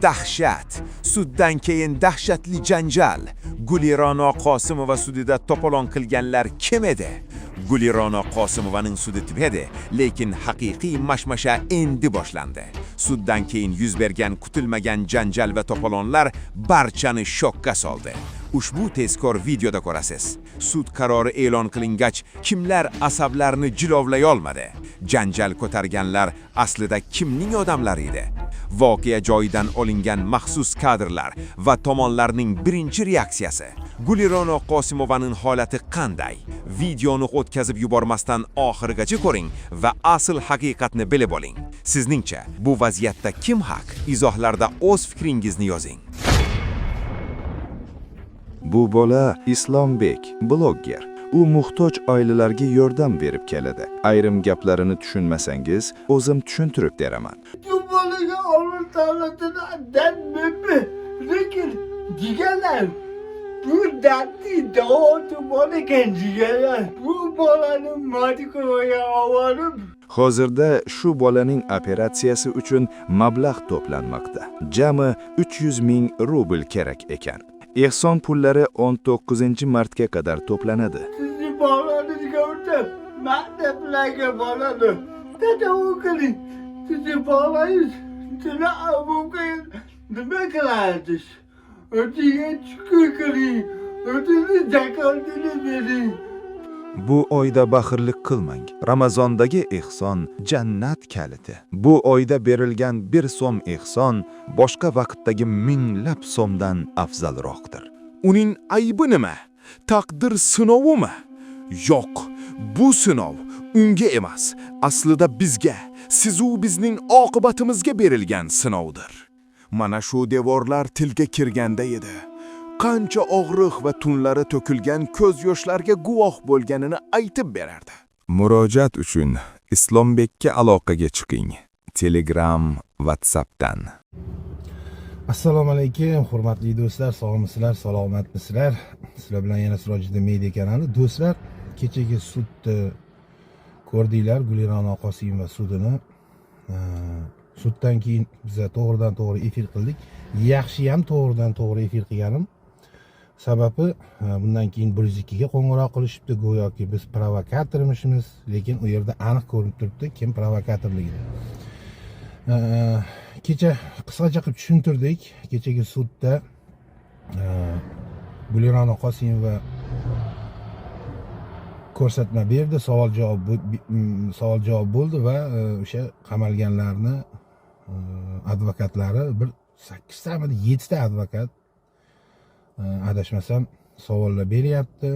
Dahshat. Suddan keyin dahshatli janjal. Gulira'no Qosimova sudida to'polon qilganlar kim edi? Gulira'no Qosimovaning sudi tugadi, lekin haqiqiy mashmasha endi boshlandi. Suddan keyin yuz bergan kutilmagan janjal va to'polonlar barchani shokka soldi. Ushbu tezkor videoda ko'rasiz. Sud qarori e'lon qilingach, kimlar asablarini jilovlay olmadi? Janjal ko'targanlar aslida kimning odamlari edi? Voqea joyidan olingan maxsus kadrlar va tomonlarning birinchi reaksiyasi. Gulira'no Qosimovaning holati qanday? Videoni o'tkazib yubormasdan oxirigacha ko'ring va asl haqiqatni bilib oling. Sizningcha bu vaziyatda kim haq? Izohlarda o'z fikringizni yozing. Bu bola Islombek, blogger. U muhtoj oilalarga yordam berib keladi. Ayrim gaplarini tushunmasangiz, o'zim tushuntirib beraman. Bu bolaga Alloh taolodan dardmi? Lekin jigarlar bu dardni davosi bor ekan jigarlar. Bu bolani Moskvaga olib Hozirda shu bolaning operatsiyasi uchun mablag' to'planmoqda. Jami 300 ming rubl kerak ekan. Ehson pullari 19-martga qadar to'planadi. sizni bolanizga o'tib, maktablarga boradi. Tadavvur qiling. Sizni bolangiz sizni abuqayin nima qilarsiz? O'ziga shukur qiling. O'zingiz zakotini bering. Bu oyda baxillik qilmang. Ramazondagi ehson jannat kaliti. Bu oyda berilgan 1 so'm ehson boshqa vaqtdagi minglab so'mdan afzalroqdir. Uning aybi nima? Taqdir sinovimi? Yo'q, bu sinov unga emas, aslida bizga, siz-u bizning oqibatimizga berilgan sinovdir. Mana shu devorlar tilga kirganda edi. Qancha og'riq va tunlari to'kilgan ko'z yoshlarga guvoh bo'lganini aytib berardi. Murojaat uchun Islombekka aloqaga chiqing. Telegram, WhatsAppdan. Assalomu alaykum, hurmatli do'stlar, sog'misizlar, salomatmisizlar? Sizlar bilan yana Sirojiddin Media kanali. Do'stlar, kechagi sudni ko'rdinglar, Gulira'no Qosimova sudini. Suddan keyin biz to'g'ridan to'g'ri efir qildik. Yaxshi ham to'g'ridan to'g'ri efir qilganim. Sababi bundan keyin 102 ga qo'ng'iroq qilishibdi, go'yoki biz provokatormishmiz, lekin u yerda aniq ko'rinib turibdi kim provokatorligini. Kecha qisqacha qilib tushuntirdik. Kechagi sudda Gulira'no Qosimova ko'rsatma berdi, savol javob bo'ldi va o'sha qamalganlarni advokatlari bir 8 ta 7 ta advokat adashmasam savollar beryapti.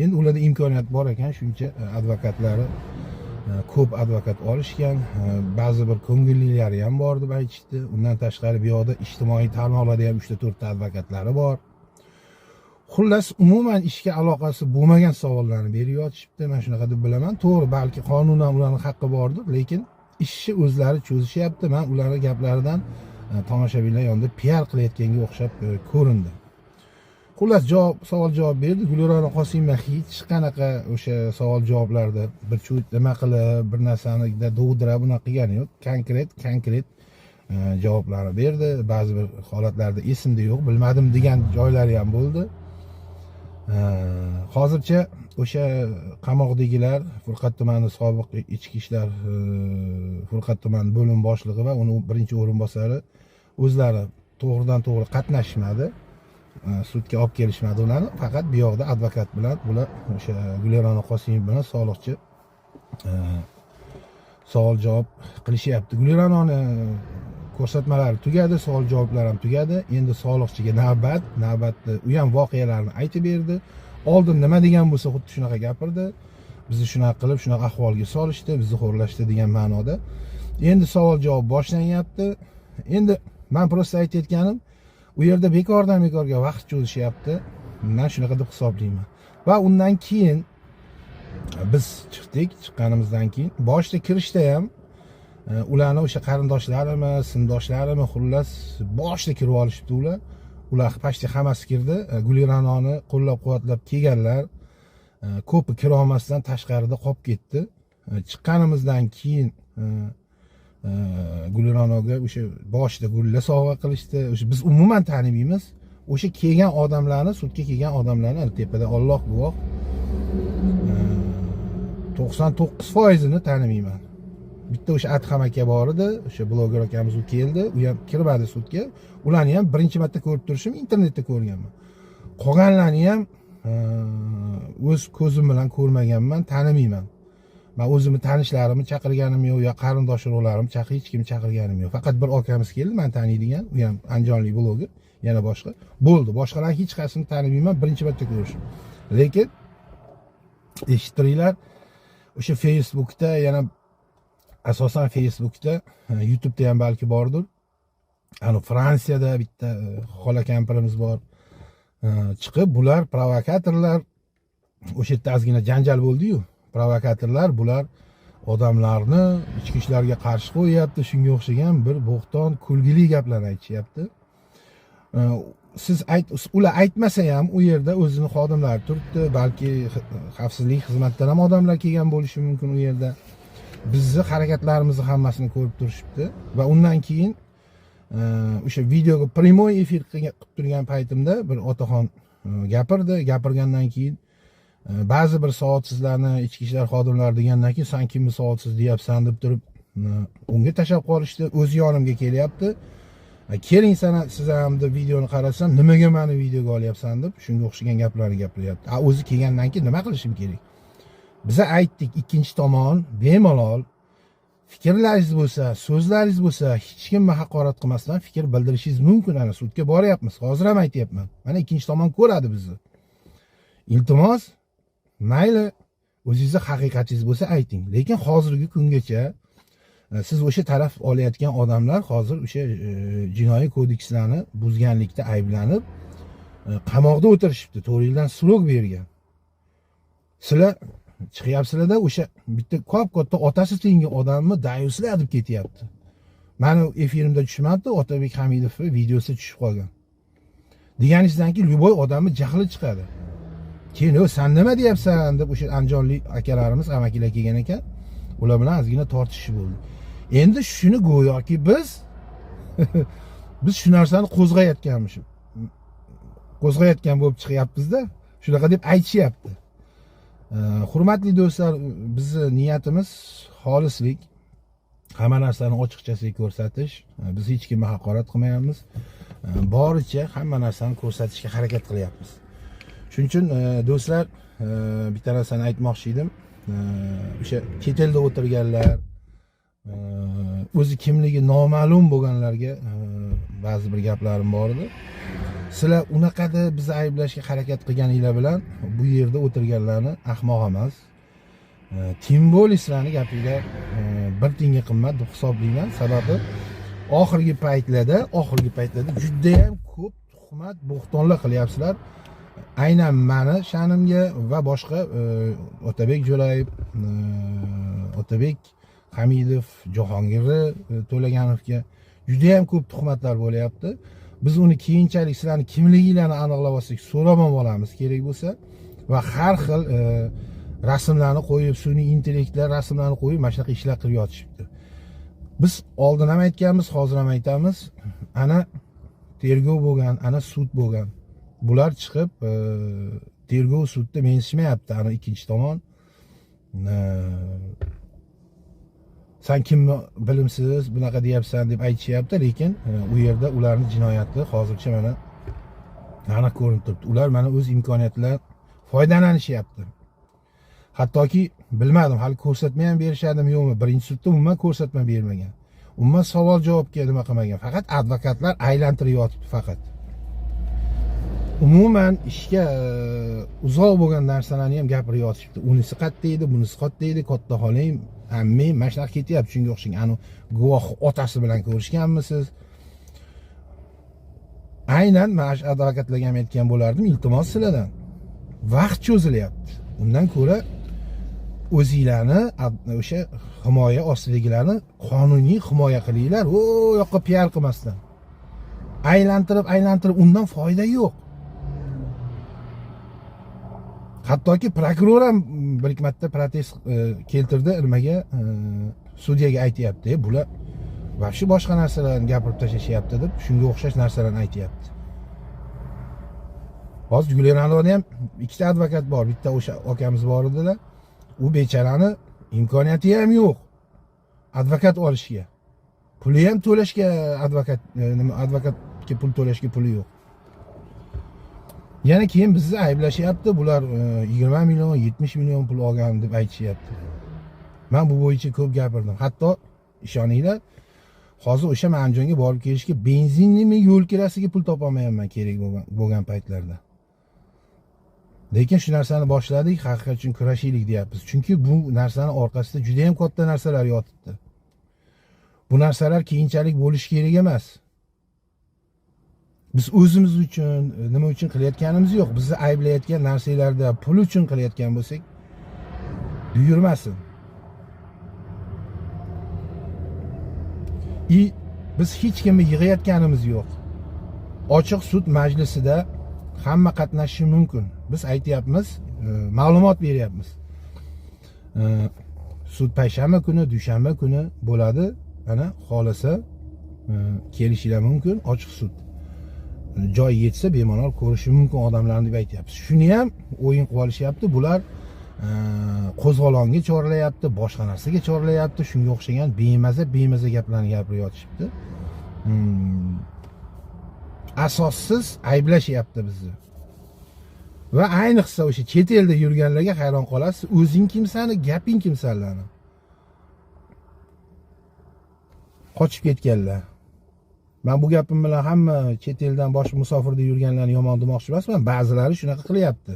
Endi ularda imkoniyat bor ekan, shuncha advokatlari ko'p advokat olishgan, ba'zi bir ko'ngillilari ham bor deb aytishdi. Undan tashqari bu yoqda ijtimoiy tarmoqlarda ham 3 ta 4 ta advokatlari bor. Xullas, umuman ishga aloqasi bo'lmagan savollarni berib yotishibdi. Men shunaqa deb bilaman. To'g'ri, balki qonunan ularning haqqi bordir, lekin ishni o'zlari cho'zishyapti. Men ularning gaplaridan tomoshabinlar yonida PR qilayotganga o'xshab ko'rindi. Xullas, savol javob berdi. Gulira'no Qosimova hech qanaqa o'sha savol javoblarda bir nima qilib, bir narsani dovdirab bunaqa qilgani yo'q. Konkret javoblarni berdi. Ba'zi bir holatlarda esimda yo'q, bilmadim degan joylari ham bo'ldi. Hozircha o'sha qamoqdagilar Furqat tumani sobiq ichki ishlar Furqat tumani bo'lim boshlig'i va uning birinchi o'rinbosari o'zlari to'g'ridan to'g'ri qatnashmadi. Sudga olib kelishmadi ularni. Faqat bu yoqda advokat bilan bular o'sha Gulira'no Qosimova bilan soliqchi savol javob qilishyapti. Gulira'noni ko'rsatmalari tugadi, savol javoblar ham tugadi. Endi soliqchiga navbatda u ham voqealarni aytib berdi. Oldin nima degan bo'lsa, xuddi shunaqa gapirdi. Bizni shunaqa qilib, shunaqa ahvolga solishdi, bizni xo'rlashdi degan ma'noda. Endi savol javob boshlanyapti. Endi men prosta aytayotganim, u yerda bekorga vaqt cho'zishyapti. Men shunaqa deb hisoblayman. Va undan keyin biz chiqqanimizdan keyin boshda kirishda ham ularni o'sha qarindoshlarimi, sindoshlarimi, xullas boshda kirib olishibdi ular. Ular pashti hammasi kirdi. Gulira'noni qo'llab-quvvatlab kelganlar ko'pi kira olmasdan tashqarida qolib ketdi. Chiqqanimizdan keyin Gulironoga o'sha boshida gulla sovg'a qilishdi. O'sha biz umuman tanimaymiz. O'sha kelgan odamlarni, sudga kelgan odamlarni tepada Alloh guvoh 99%ni tanimayman. Bitta o'sha Adham aka bor edi, o'sha bloger akamiz u keldi, u ham kirmadi sudga. Ularni ham birinchi marta ko'rib turishim internetda ko'rganman. Qolganlarni ham o'z ko'zim bilan ko'rmaganman, tanimayman. Men o'zimni tanishlarimni chaqirganim yo'q, yo qarindosh urug'larim hech kimni chaqirganim yo'q. Faqat bir akamiz keldi, men taniydigan, u ham andijonlik bloger, yana boshqa. Bo'ldi, boshqalarni hech qaysini tanimayman, birinchi marta ko'rishim. Lekin eshittiringlar, o'sha Facebookda, yana asosan Facebookda, YouTube'da ham balki bordir. Fransiyada bitta xola kampirimiz bor. Chiqib bular provokatorlar, o'sha yerda ozgina janjal bo'ldi-yu. Provokatorlar bular odamlarni ichki ishlarga qarshi qo'yapti, shunga o'xshagan bir bo'xton, kulgili gaplarni aytishyapti. Siz ular aytmasa ham u yerda o'zini xodimlari turibdi, balki xavfsizlik xizmatidan ham odamlar kelgan bo'lishi mumkin u yerda. Bizni harakatlarimizni hammasini ko'rib turishibdi va undan keyin o'sha videoga primoy efir qilib turgan paytimda bir otaxon gapirgandan keyin ba'zi bir soatsizlarni ichki ishlar xodimlari degandan keyin sen kimni soatsiz deyapsan deb turib unga tashlab qolishdi. O'zi yonimga kelyapti. Keling sana siz ham deb videoni qarasam, nimaga meni videoga olyapsan deb shunga o'xshagan gaplarni gapiryapti. O'zi kelgandan keyin nima qilishim kerak? Biza aytdik, ikkinchi tomon bemalol fikrlaringiz bo'lsa, so'zlaringiz bo'lsa, hech kimni haqorat qilmasdan fikr bildirishingiz mumkin. Ana sudga boryapmiz. Hozir ham aytayapman. Mana ikkinchi tomon ko'radi bizni. Iltimos, mayli o'zingizni haqiqatingiz bo'lsa ayting. Lekin hozirgi kungacha siz o'sha taraf olayotgan odamlar hozir o'sha jinoiy kodekslarni buzganlikda ayblanib qamoqda o'tirishibdi. 4 yildan srok bergan. Sizlar chiqyapsizlarda o'sha bitta katta otasi tengi odamni dayuslar deb ketyapti. Meni efirimda tushmabdi, Otabek Hamidov videosi tushib qolgan. Deganingizdanki, любой odamni jahli chiqadi. Keyin sen nima deyapsan deb o'sha andijonlik akalarimiz, amakilar kelgan ekan. Ular bilan ozgina tortishish bo'ldi. Endi shuni go'yoki biz shu narsani qo'zg'ayotgan bo'lib chiqyapmiz-da, shunaqa deb aytishyapti. Hurmatli do'stlar, bizni niyatimiz xolislik, hamma narsani ochiqchasiga ko'rsatish. Biz hech kimni haqorat qilmayapmiz. Boricha hamma narsani ko'rsatishga harakat qilyapmiz. Shuning uchun do'stlar, bitta narsani aytmoqchi edim. O'sha chet elda o'tirganlar, o'zi kimligi noma'lum bo'lganlarga ba'zi bir gaplarim bor edi. Sizlar unaqada bizni ayblashga harakat qilganinglar bilan bu yerda o'tirganlarni ahmoq emas. Tim bo'ling, sizlarni gapinglar bir tiyinga qimmat deb hisoblayman. Sababi oxirgi paytlarda juda ham ko'p tuhmat, bo'xtonlar qilyapsizlar. Aynan meni sha'nimga va boshqa Otabek Jo'rayev, Otabek Hamidov, Jahongir To'laganovga juda ham ko'p tuhmatlar bo'lyapti. Biz uni keyinchalik sizlarni kimligingizni aniqlab olsak, so'rab olamiz kerak bo'lsa va har xil rasmlarni qo'yib, sun'iy intellektlar rasmlarni qo'yib, mana shunaqa ishlar qilib yotishibdi. Biz oldin ham aytganmiz, hozir ham aytamiz. Ana tergov bo'lgan, ana sud bo'lgan. Bular chiqib tergov sudda menishmayapti, ana ikkinchi tomon. Sen kimni bilimsiz bunaqa deyapsan deb aytishyapti, lekin u yerda ularning jinoyati hozircha mana aniq ko'rinib turibdi. Ular mana o'z imkoniyatlar foydalanishyapti. Hattoki bilmadim, hali ko'rsatma ham berishadimi yo'qmi? Birinchi sudda umuman ko'rsatma bermagan. Umuman savol javobga nima qilmagan. Faqat advokatlar aylantirib yotibdi faqat. Umuman ishga uzoq bo'lgan narsalarni ham gapirib yotibdi. Unisi qatta edi, bunisi qatta edi, katta xolim, ammi mashaq ketyapti, shunga o'xshagan. Ani guvoh otasi bilan ko'rishganmisiz? Aynan mana shu advokatlarga ham aytgan bo'lardim, iltimos sizlardan. Vaqt cho'zilyapti. Undan ko'ra o'zinglarni o'sha himoya ostidagilarni qonuniy himoya qilinglar, u yoqqa PR qilmasdan. Aylantirib undan foyda yo'q. Hattoki prokuror ham bir ikki marta protest keltirdi, nimaga sudyaga aytayapti, bular va shu boshqa narsalarni gapirib tashlashyapti deb shunga o'xshash narsalarni aytyapti. Hozir Gulironoda ham ikkita advokat bor, bitta o'sha akamiz bor edilar. U bechorani imkoniyati ham yo'q advokat olishga. Puli ham to'lashga advokatga pul to'lashga puli yo'q. Yana keyin bizni ayblashyapti, bular 20 million, 70 million pul olgan deb aytishyapti. Men bu bo'yicha ko'p gapirdim. Hatto ishoninglar, hozir o'sha Andijonga borib kelishga benzinmi, yo'l kirasiga pul topolmayapman kerak bo'lgan paytlarda. Lekin shu narsani boshladik, haqiqat uchun kurashaylik deyapmiz. Chunki bu narsani orqasida juda ham katta narsalar yotibdi. Bu narsalar keyinchalik bo'lishi kerak emas. Biz o'zimiz uchun nima uchun qilayotganimiz yo'q. Bizni ayblayotgan narsalarda pul uchun qilayotgan bo'lsak, buyurmasin. Biz hech kimni yig'ayotganimiz yo'q. Ochiq sud majlisida hamma qatnashishi mumkin. Biz aytyapmiz, ma'lumot beryapmiz. Sud payshanba kuni, dushanba kuni bo'ladi. Ana xolasa kelishinglar mumkin, ochiq sud. Joy yetsa bemalol ko'rishi mumkin odamlarni deb aytyapmiz. Shuni ham o'yin qilib olishyapti. Bular qo'zg'olonga chorlayapti, boshqa narsaga chorlayapti, shunga o'xshagan bemaza gaplarni gapirib yotishibdi. Asossiz ayblashyapti bizni. Va ayniqsa o'sha chet elda yurganlarga hayron qolasiz. O'zing kimsani, gaping kimsanlarni? Qochib ketganlar. Men bu gapim bilan hamma chet eldan boshqa musofirda yurganlarni yomon demoqchi emasman. Ba'zilari shunaqa qilyapti.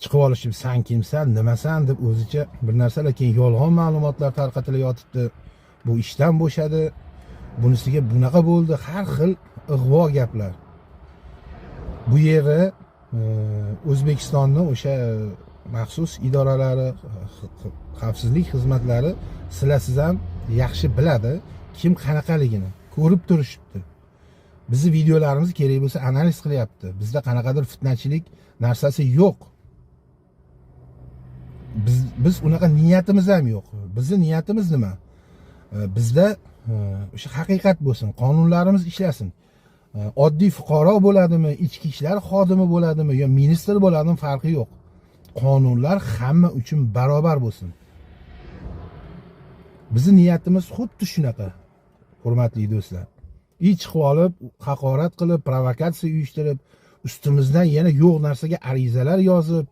Chiqib olishib, "Sen kimsan, nimasan?" deb o'zicha bir narsalar, keyin yolg'on ma'lumotlar tarqatilayotibdi. Bu ishdan bo'shadi. Bunisiga bunaqa bo'ldi, har xil ig'vo gaplar. Bu yeri O'zbekistonning o'sha maxsus idoralari, xavfsizlik xizmatlari sizlarsiz ham yaxshi biladi, kim qanaqaligini ko'rib turishibdi. Bizni videolarimiz kerak bo'lsa analiz qilyapti. Bizda qanaqadir fitnachilik narsasi yo'q. Biz unaqa niyatimiz ham yo'q. Bizning niyatimiz nima? Bizda o'sha haqiqat bo'lsin, qonunlarimiz ishlasin. Oddiy fuqaro bo'ladimi, ichki ishlar xodimi bo'ladimi yo ministr bo'ladimi farqi yo'q. Qonunlar hamma uchun barobar bo'lsin. Bizning niyatimiz xuddi shunaqa, hurmatli do'stlar. Chiqib olib, haqorat qilib, provokatsiya uyushtirib, ustimizdan yana yo'q narsaga arizalar yozib,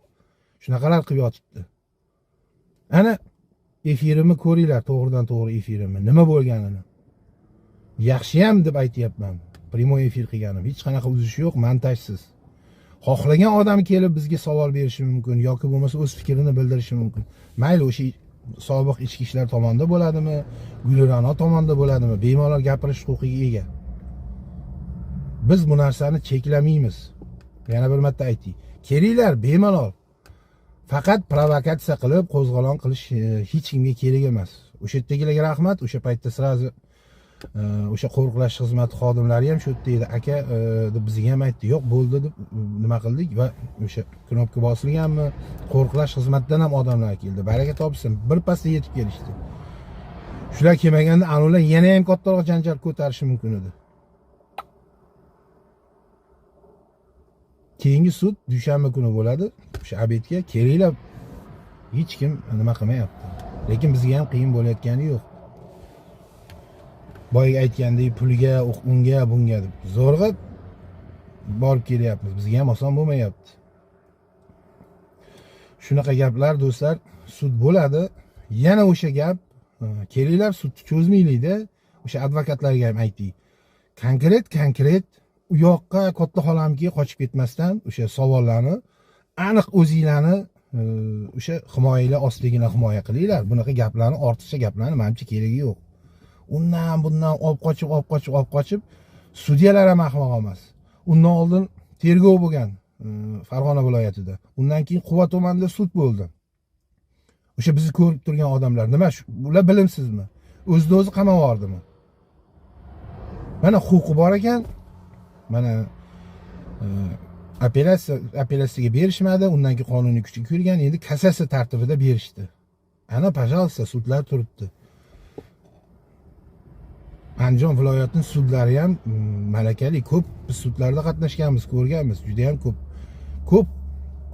shunaqalar qilib yotibdi. Ana efirimni ko'ringlar, to'g'ridan to'g'ri efirimni, nima bo'lganini. Yaxshi ham deb aytayapman. Primoy efir qilganim, hech qanaqa uzish yo'q, montajsiz. Xohlagan odam kelib bizga savol berishi mumkin yoki bo'lmasa o'z fikrini bildirishi mumkin. Mayli o'sha sobiq ichki ishlar tomonidan bo'ladimi, Gulirono tomonidan bo'ladimi, bemalol gapirish huquqiga ega. Biz bu narsani cheklamaymiz. Yana bir marta aytay. Kelinglar bemalol. Faqat provokatsiya qilib, qo'zg'olon qilish hech kimga kerak emas. O'sha yerdagilarga rahmat. O'sha paytda sirazi o'sha qo'riqlash xizmati xodimlari ham shu yerda edi. Aka deb bizga ham aytdi. Yo'q, bo'ldi deb nima qildik va o'sha knopka bosilganmi, qo'riqlash xizmatidan ham odamlar keldi. Baraka topsin, bir pasda yetib kelishdi. Shular kelmaganda anular yana ham kattaroq janjal ko'tarishi mumkin edi. Keyingi sud dushanba kuni bo'ladi. O'sha obedga kelinglar. Hech kim nima qilmayapti. Lekin bizga ham qiyin bo'layotgani yo'q. Boyga aytgandek pulga, unga, bunga deb zo'rg'a borib kelyapmiz. Bizga ham oson bo'lmayapti. Shunaqa gaplar do'stlar, sud bo'ladi. Yana o'sha gap, kelinglar sudni cho'zmaylikda, o'sha advokatlarga ham aytdik. Konkret u yoqqa katta xolamga qochib ketmasdan o'sha savollarni aniq o'zinglarni o'sha himoyalar ostidagina himoya qilinglar. Bunaqa gaplarni, ortiqcha gaplarni menimcha keragi yo'q. Bundan olib qochib sudyalar ham ahmoq emas. Undan oldin tergov bo'lgan Farg'ona viloyatida. Undan keyin Quva tumanida sud bo'ldi. O'sha bizni ko'rib turgan odamlar nima bular bilimsizmi? O'zini-o'zi qamab yubordimi? Mana huquqi bor ekan. Mana apellyatsiyaga berishmadi, undan keyin qonuniy kuchga kirgan, endi kassatsiya tartibida berishdi. Ana, пожалуйста, sudlar turibdi. Andijon viloyatining sudlari ham malakali, ko'p biz sudlarda qatnashganmiz, ko'rganmiz, juda ham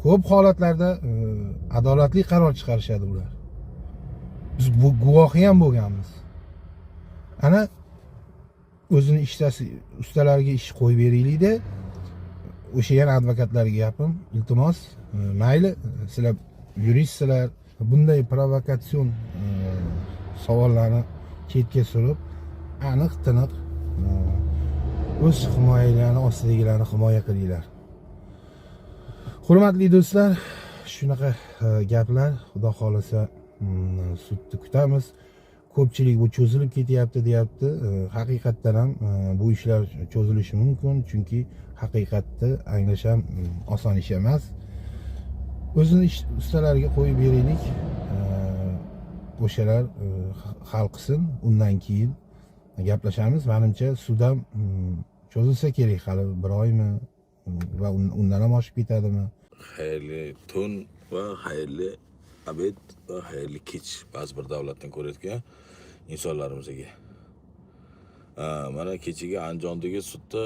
ko'p holatlarda adolatli qaror chiqarishadi ular. Biz bu guvohi ham bo'lganmiz. Ana o'zini ustalariga ish qo'yib beraylik-da. O'sha yana advokatlarga gapim, iltimos, mayli, sizlar yuristsizlar, bunday provokatsion savollarni chetga surib, aniq tiniq o'z himoyalarini ostidagilarni himoya qilinglar. Hurmatli do'stlar, shunaqa gaplar, xudo xolasa sudni kutamiz. Ko'pchilik bu cho'zilib ketyapti deyapti. Haqiqatdan ham bu ishlar cho'zilishi mumkin, chunki haqiqatni anglash ham oson ish emas. O'zini ustalariga qo'yib beraylik. O'shalar hal qilsin, undan keyin gaplashamiz. Menimcha sud ham cho'zilsa kerak, hali bir oymi va undan ham oshib ketadimi? Xayrli tun va xayrli abed va xayrli kech ba'zi bir davlatdan ko'rayotgan insonlarimizga. Mana kechiga Andijondagi sudda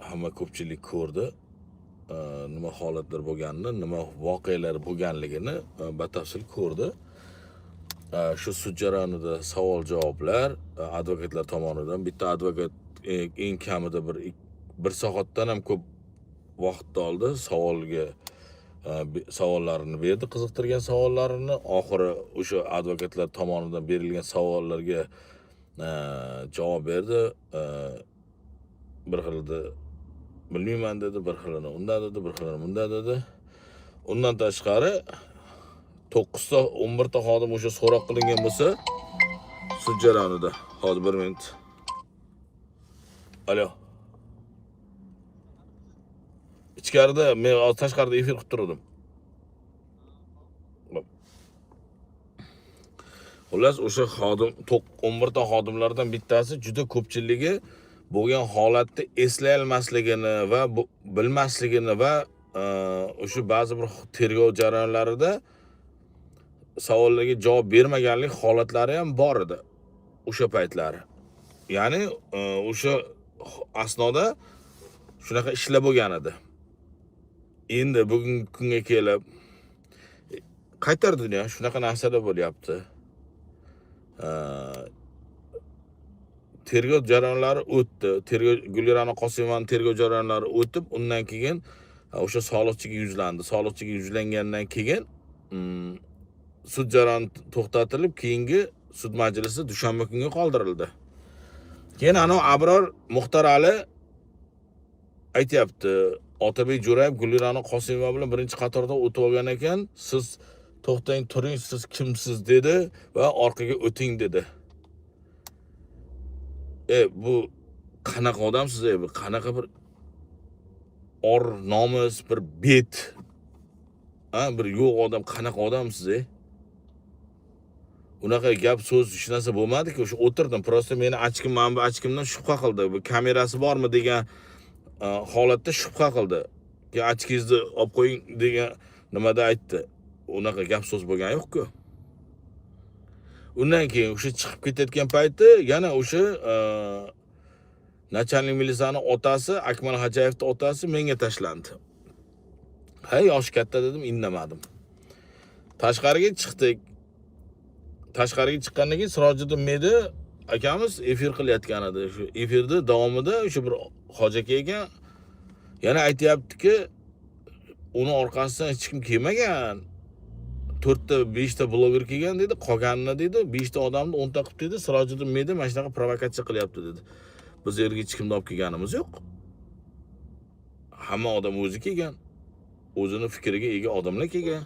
hamma ko'pchilik ko'rdi. Nima holatlar bo'lganini, nima voqealar bo'lganligini batafsil ko'rdi. Shu sud jarayonida savol-javoblar advokatlar tomonidan, bitta advokat eng kamida bir soatdan ham ko'p vaqt oldi savollarini berdi, qiziqtirgan savollarini. Oxiri o'sha advokatlar tomonidan berilgan savollarga javob berdi. Bir xilda bilmayman dedi, bir xilini undan dedi, bir xilini bundan dedi. Undan tashqari 9 ta 11 ta xodim o'sha so'roq qilingan bo'lsa, sud jarayonida. Hozir 1 minut. Alo. İçkarida, men tashqarida efir qilib turdim. Xullas, o'sha xodim 11 ta xodimlardan bittasi juda ko'pchiligi bo'lgan holatni eslay olmasligini va bilmasligini va o'sha ba'zi bir tergov jarayonlarida savollarga javob bermaganlik holatlari ham bor edi o'sha paytlari. Ya'ni o'sha asnoda shunaqa ishlar bo'lgan edi. Endi bugungi kunga kelib qaytar dunyo shunaqa narsalar bo'lyapti. Tergov jarayonlari o'tdi. Gulirano Qosimovaning tergov jarayonlari o'tib, undan keyin o'sha soliqchiga yuzlandi. Soliqchiga yuzlangandan keyin sud jarayoni to'xtatilib, keyingi sud majlisi dushanba kunga qoldirildi. Keyin ana Abror Muxtarali aytayapti, Otabek Jo'rayev Gulirano Qosimova bilan birinchi qatorda o'tib olgan ekan, siz to'xtang, turing, siz kimsiz dedi va orqaga o'ting dedi. Bu qanaqa odamsiz, bu qanaqa bir or nomus, bir bet, bir yo'q odam, qanaqa odamsiz? Unaqa gap so'z hech narsa bo'lmadi-ku. O'sha o'tirdim, prosta meni achkimdan shubha qildi. Bu kamerasi bormi degan holatda shubha qildi. Keyin achkingizni olib qo'ying degan nimada aytdi. Unaqa gap so'z bo'lgani yo'q-ku. Undan keyin o'sha chiqib ketayotgan payti yana o'sha nachalnik militsiyaning otasi, Akmal Hajayevning otasi menga tashlandi. Hay, yosh katta dedim, indamadim. Tashqariga chiqdik. Tashqariga chiqqandan keyin Sirojiddin Medi akamiz efir qilayotgan edi. Shu efirda davomida o'sha bir hoji aka ekan yana aytayaptiki, uni orqasidan hech kim kelmagan. 4 ta 5 ta bloger kelgan dedi, qolganini dedi, 5 ta odamni 10 ta qilib dedi, Sirojiddin Medi mana shunaqa provokatsiya qilyapti dedi. Biz yerga hech kimni olib kelganimiz yo'q. Hamma odam o'zi kelgan. O'zini fikriga ega odamlar kelgan.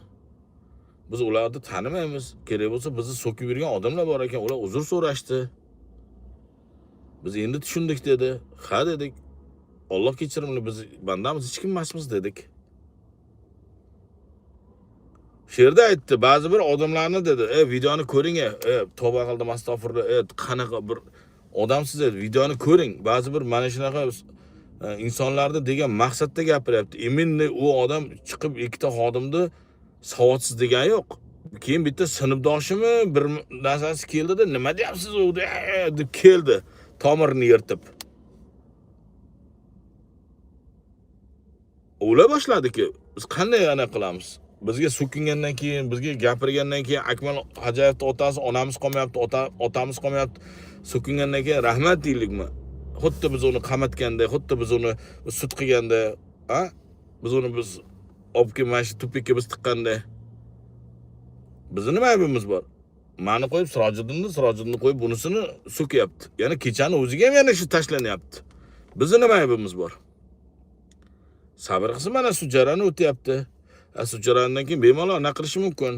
Biz ularni tanimaymiz. Kerak bo'lsa bizni so'kib yurgan odamlar bor ekan, ular uzr so'rashdi. Biz endi tushundik dedi. Ha dedik. Alloh kechirimli, biz bandamiz, hech kim emasmiz dedik. She'rda aytdi, ba'zi bir odamlarni dedi, videoni ko'ring, tavba qildim, astag'firullah, qanaqa bir odamsiz dedi, videoni ko'ring. Ba'zi bir mana shunaqa insonlarni degan maqsadda gapiryapti. Eminni u odam chiqib ikkita xodimni savodsiz degan yo'q. Keyin bitta sinfdoshimi bir narsasi keldi-da, nima deyapsiz u deb keldi. tomirini yirtib. O'yla boshladiki, biz qanday yana qilamiz? Bizga so'kingandan keyin, bizga gapirgandan keyin Akmal Hajayevning otasi, onamiz qolmayapti, otamiz qolmayapti. So'kingandan keyin rahmat deylikmi? Xuddi biz uni qamatganda, xuddi biz uni sud qilganda, ha? Biz olib kelib mana shu tupikka biz tiqqanda. Bizning nima aybimiz bor? Mani qo'yib Sirojiddinni qo'yib bunisini so'kyapti. Yana kechani o'ziga ham yana shu tashlanyapti. Bizning nima aybimiz bor? Sabr qilsa mana sud jarayoni o'tyapti. Sud jarayonidan keyin bemalol nima qilishi mumkin?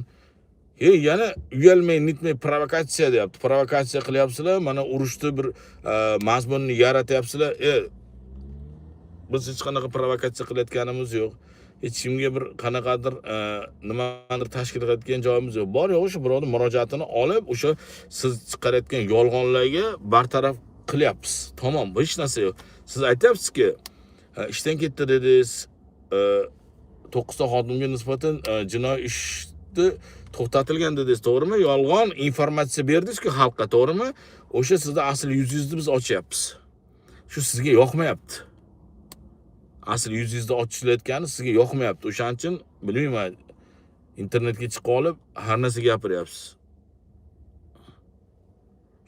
Yana uyalmay, nitmay provokatsiya deyapti. Provokatsiya qilyapsizlar, mana urushni bir mazmunni yaratyapsizlar. Biz hech qanaqa provokatsiya qilayotganimiz yo'q. Hech kimga bir qanaqadir nimadir tashkil qilayotgan joyimiz yo'q. Bor yo'q, o'sha birovning murojaatini olib, o'sha siz chiqarayotgan yolg'onlarga bartaraf qilyapmiz. Tamom, hech narsa yo'q. Siz aytyapsizki, ishdan ketdi dedingiz, 9 ta xodimga nisbatan jinoiy ishni to'xtatilgan dedingiz, to'g'rimi? Yolg'on informatsiya berdingiz-ku xalqqa, to'g'rimi? O'sha sizning asl yuzingizni biz ochyapmiz. Shu sizga yoqmayapti. Asl yuzingizni ochilayotgani sizga yoqmayapti. O'shaning uchun bilmayman, internetga chiqib olib har narsa gapiryapsiz.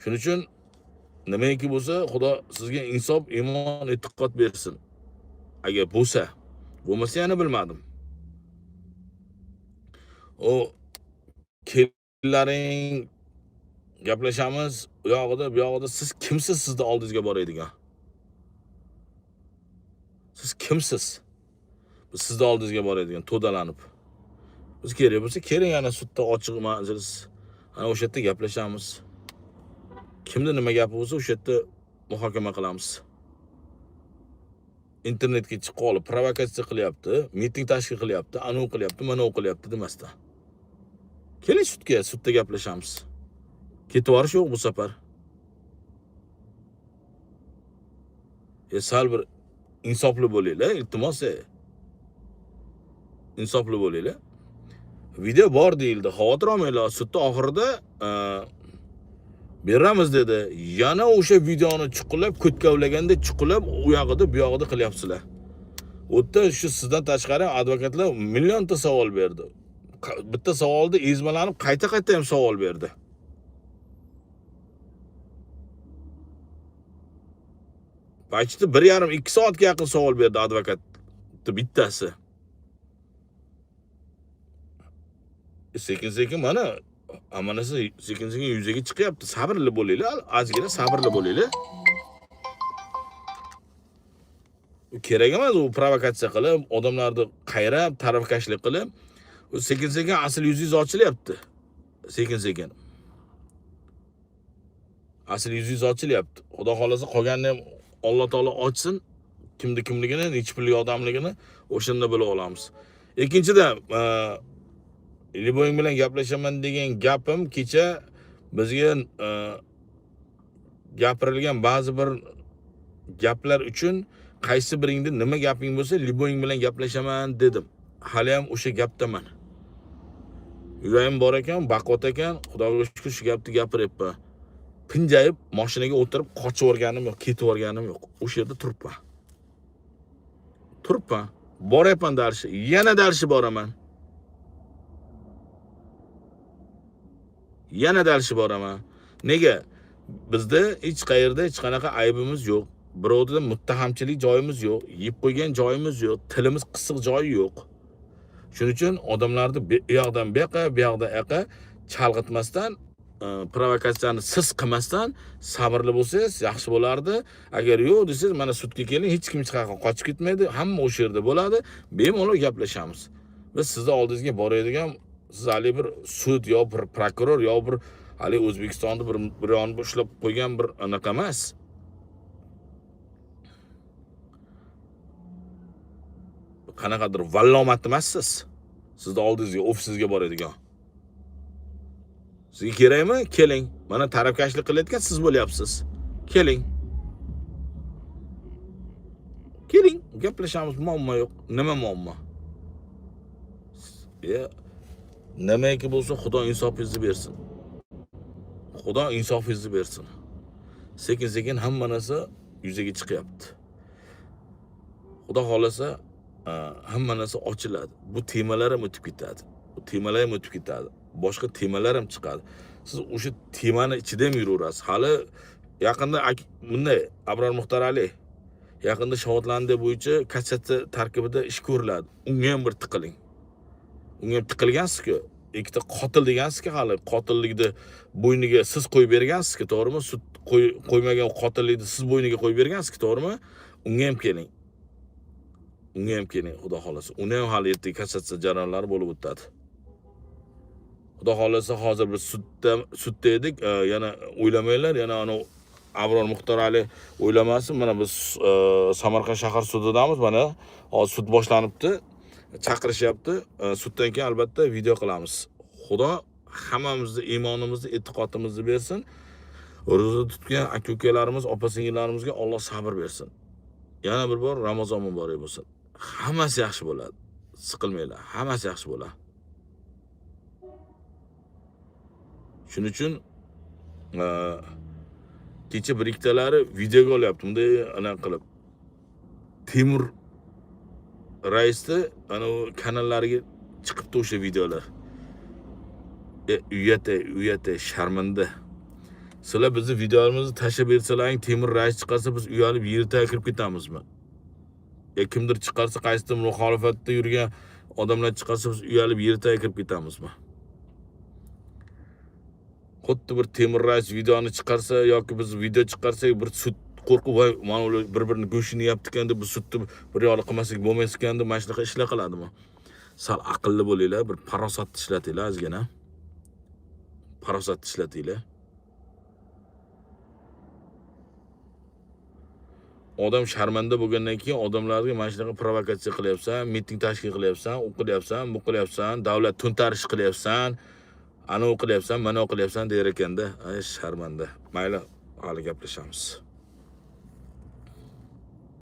Shuning uchun nimaiki bo'lsa, Xudo sizga insof, iymon, e'tiqod bersin. Agar bo'lmasa yana bilmadim. O kelinlaring gaplashamiz, u yog'ida siz kimsiz sizni oldingizga boradigan? Siz kimsiz? Biz sizni oldingizga boradigan, to'dalanib. Biz kerak bo'lsa, keling yana sudda ochiq majlis. Ana o'sha yerda gaplashamiz. Kimda nima gapi bo'lsa, o'sha yerda muhokama qilamiz. Internetga chiqib olib provokatsiya qilyapti, miting tashkil qilyapti, anu qilyapti, mana qilyapti demasdan. Keling sudda gaplashamiz. Ketib yorish yo'q bu safar. Sal bir insofli bo'linglar, iltimos. Insofli bo'linglar. Video bor deyildi, xavotir olmanglar. Sudda oxirida beramiz dedi. Yana o'sha videoni chuqurlab, ko'tkavlaganda chuqurlab, u yog'ida, bu yog'ida qilyapsizlar. O'tda shu sizdan tashqari advokatlar millionta savol berdi. Bitta savolda ezmalanib, qayta-qayta ham savol berdi. Paychda 1,5-2 soatga yaqin savol berdi advokat bittasi. Sekin-sekin mana amanasi sekin-sekin yuzaga chiqyapti. Sabrli bo'linglar, ozgina sabrli bo'linglar. Kerak emas u provokatsiya qilib, odamlarni qayrab, tarafkashlik qilib, sekin-sekin asl yuzingiz ochilyapti. Sekin-sekin. Asl yuzingiz ochilyapti. Xudo xolasa qolganini ham Alloh taolo ochsin. Kimligini, nechta pulli odamligini o'shanda bilib olamiz. Ikkinchidan, Liboying bilan gaplashaman degan gapim kecha bizga gapirilgan ba'zi bir gaplar uchun qaysi biringda nima gaping bo'lsa, Liboying bilan gaplashaman dedim. Hali ham o'sha gapdaman. Yuragim bor ekan, baquvvat ekan, Xudoga shukr shu gapni gapiryapman. Pinjayib mashinaga o'tirib qochib o'rganim yo'q, ketib o'rganim yo'q. O'sha yerda turibman. Boryapman darshi, yana darshi boraman. Nega? Bizda hech qayerda hech qanaqa aybimiz yo'q. Birovda muttahamchilik joyimiz yo'q, yeb qo'ygan joyimiz yo'q, tilimiz qisiq joyi yo'q. Shuning uchun odamlarni bu yoqdan bu yoqqa, bu yoqdan yoqqa chalg'itmasdan, provokatsiyani siz qilmasdan sabrli bo'lsangiz yaxshi bo'lardi. Agar yo'q desangiz, mana sudga keling, hech kim hech qayerga qochib ketmaydi, hamma o'sha yerda bo'ladi, bemalol gaplashamiz. Biz sizni oldingizga boradigan, siz hali bir sud yo bir prokuror yo bir hali O'zbekistonda bir yon ushlab qo'ygan bir anaqa emas. Qanaqadir vallomat emassiz. Sizni oldingizga, ofisingizga boradigan. Sizga kerakmi? Keling. Mana tarafkashlik qilayotgan siz bo'lyapsiz. Keling, gaplashamiz, muammo yo'q. Nima muammo? Nimaiki bo'lsa, Xudo insofingizni bersin. sekin hamma narsa yuzaga chiqyapti. Xudo xolasa, hamma narsa ochiladi. Bu temalar ham o'tib ketadi. Bu temalar ham o'tib ketadi. Boshqa temalar ham chiqadi. Siz o'sha temani ichida ham yuraverasiz. Hali yaqinda bunday Abror Muxtorali yaqinda Shohotlandiya bo'yicha kasseta tarkibida ish ko'riladi. Unga ham bir tiqiling. Unga ham tiqilgansiz-ku. Ikkita qotil degansiz-ku, hali qotillikni bo'yniga siz qo'yib bergansiz-ku, to'g'rimi? Sud qo'ymagan qotillikni siz bo'yniga qo'yib bergansiz-ku, to'g'rimi? Unga ham keling. Unga ham keling, xudo xolasa. Uni ham hali ertaga kassatsiya jarayonlari bo'lib o'tadi. Xudo xolasa hozir biz sudda edik, yana o'ylamanglar, yana ana Abror Muxtorali o'ylamasin. Mana biz Samarqand shahar sudidamiz. Mana hozir sud boshlanibdi. Chaqirishyapti. Suddan keyin albatta video qilamiz. Xudo hammamizni iymonimizni, e'tiqodimizni bersin. Ro'za tutgan aka-ukalarimiz, opa-singillarimizga Alloh sabr bersin. Yana bir bor Ramazon muborak bo'lsin. Hammasi yaxshi bo'ladi. Siqilmanglar. Hammasi yaxshi bo'ladi. Shuning uchun kecha bir ikkitalari videoga olyapti. Bunday ana qilib Temur raisni ana kanallariga chiqibdi o'sha videolar. Uyatay, sharmanda. Sizlar bizni videolarimizni tashlab bersalaring, Temur rais chiqarsa biz uyalib yerga kirib ketamizmi? Kimdir chiqarsa, qaysidir muxolifatda yurgan odamlar chiqarsa biz uyalib yerga kirib ketamizmi? Xuddi bir Temur rais videoni chiqarsa yoki biz video chiqarsak, bir sud qo'rqib, voy, mana ular bir-birini go'shini yaptikan deb bu sudni bir yo'li qilmasak bo'lmaysikan deb mana shunaqa ishlar qiladimi? Sal aqlli bo'linglar, bir farosatni ishlatinglar ozgina. Farosatni ishlatinglar. Odam sharmanda bo'lgandan keyin odamlarga mana shunaqa provokatsiya qilyapsan, miting tashkil qilyapsan, u qilyapsan, bu qilyapsan, davlat to'ntarish qilyapsan, ana u qilyapsan, mana u qilyapsan der ekanda. Ay sharmanda. Mayli, hali gaplashamiz.